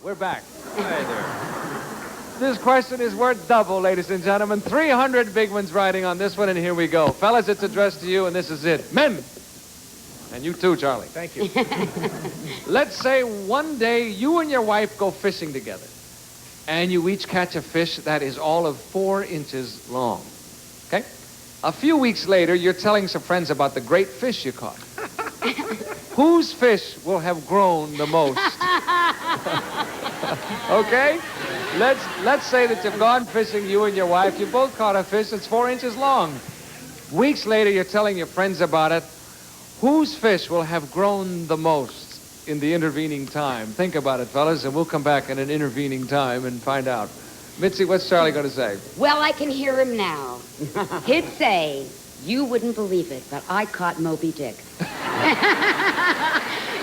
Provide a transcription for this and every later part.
We're back. Hey there. This question is worth double, ladies and gentlemen. 300 big ones riding on this one, and here we go. Fellas, it's addressed to you, and this is it. Men! And you too, Charlie. Thank you. Let's say one day you and your wife go fishing together, and you each catch a fish that is all of 4 inches long. Okay? A few weeks later, you're telling some friends about the great fish you caught. Whose fish will have grown the most? Okay? Let's say that you've gone fishing, you and your wife. You both caught a fish that's 4 inches long. Weeks later, you're telling your friends about it. Whose fish will have grown the most in the intervening time? Think about it, fellas, and we'll come back in an intervening time and find out. Mitzi, what's Charlie going to say? Well, I can hear him now. He'd say, you wouldn't believe it, but I caught Moby Dick.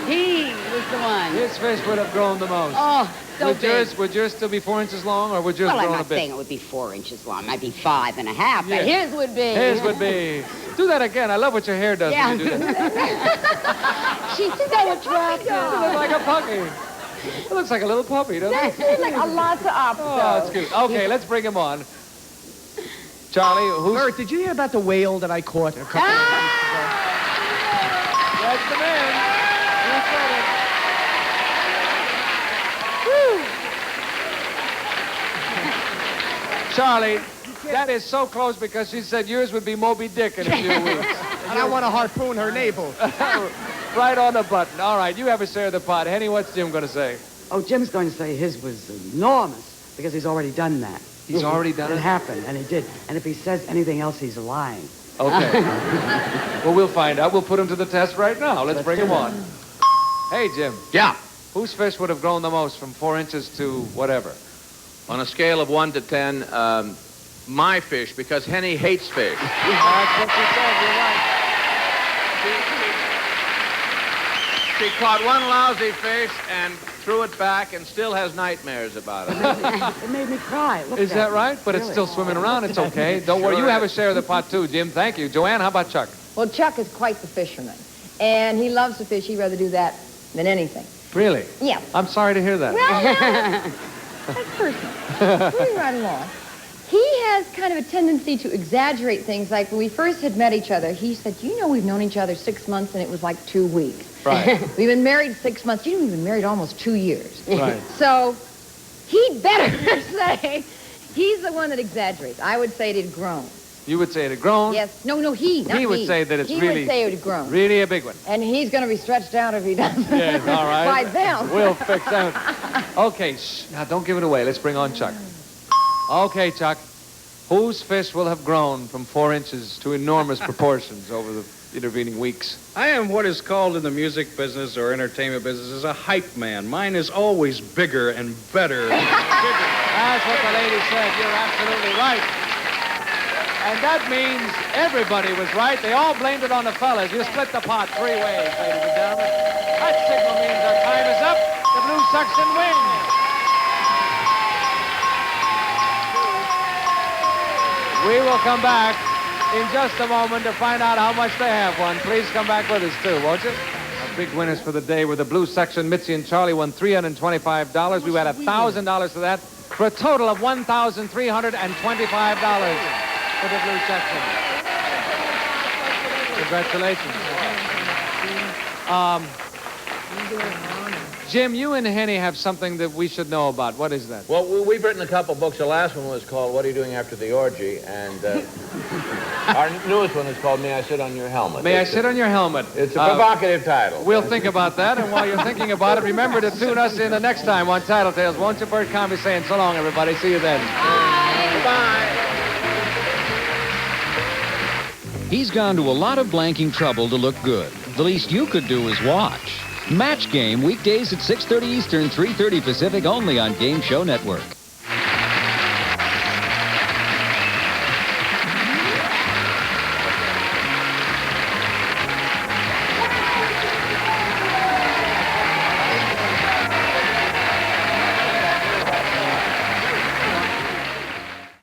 He was the one. His fish would have grown the most. Oh, so big. Would yours still be 4 inches long, or would yours Well, grow I'm a not bit? saying it would be 4 inches long. It might be 5.5, but Yeah. his would be. His would be. Do that again. I love what your hair does Yeah. when you do that. She's so attractive. You look like a puppy. It looks like a little puppy, doesn't it? It's like a lot of options. Oh, that's cute. Okay, let's bring him on. Charlie, who's... Bert, did you hear about the whale that I caught a couple of weeks ago? That's the man. He said it. Charlie, that is so close because she said yours would be Moby Dick in a few weeks. And I want to harpoon her navel. Right on the button. All right, you have a share of the pot. Henny, what's Jim going to say? Oh, Jim's going to say his was enormous because he's already done that. He's already done it? It happened, and he did. And if he says anything else, he's lying. Okay. Well, we'll find out. We'll put him to the test right now. Let's bring him on. Hey, Jim. Yeah. Whose fish would have grown the most from 4 inches to whatever? On a scale of 1 to 10, my fish, because Henny hates fish. That's what she said. You're right. She caught one lousy fish and threw it back and still has nightmares about it. It made me cry. Look Is at that it. right? But it's Really. still swimming around. It's okay. Don't worry. You have a share of the pot, too, Jim. Thank you. Joanne, how about Chuck? Well, Chuck is quite the fisherman, and he loves to fish. He'd rather do that than anything. Really? Yeah. I'm sorry to hear that. Well, no, that's personal. Moving right along. He has kind of a tendency to exaggerate things. Like when we first had met each other, he said, you know, we've known each other 6 months, and it was like 2 weeks. Right. We've been married 6 months. You know, we've been married almost 2 years. Right. So he'd better say he's the one that exaggerates. I would say it had grown. You would say it had grown? Yes. No, not He would me. say that it's he really... would say it had grown. Really a big one. And he's going to be stretched out if he doesn't. Yes, all right. By them. We'll fix that. Okay, shh. Now, don't give it away. Let's bring on Chuck. Okay, Chuck. Whose fish will have grown from 4 inches to enormous proportions over the intervening weeks? I am what is called in the music business or entertainment business as a hype man. Mine is always bigger and better. That's what the lady said. You're absolutely right. And that means everybody was right. They all blamed it on the fellas. You split the pot 3 ways, ladies and gentlemen. That signal means our time is up. The Blue Section wins. We will come back in just a moment to find out how much they have won. Please come back with us, too, won't you? Our big winners for the day were the Blue Section. Mitzi and Charlie won $325. We had $1,000 for that, for a total of $1,325 for the Blue Section. Congratulations. Jim, you and Henny have something that we should know about. What is that? Well, we've written a couple books. The last one was called What Are You Doing After the Orgy? And our newest one is called May I Sit on Your Helmet? May I Sit on Your Helmet? It's a provocative title. We'll think about that, and while you're thinking about it, remember to tune us in the next time on Tattletales. Won't you, Bert Convy, saying so long, everybody. See you then. Bye. He's gone to a lot of blanking trouble to look good. The least you could do is watch. Match Game, weekdays at 6:30 Eastern, 3:30 Pacific, only on Game Show Network.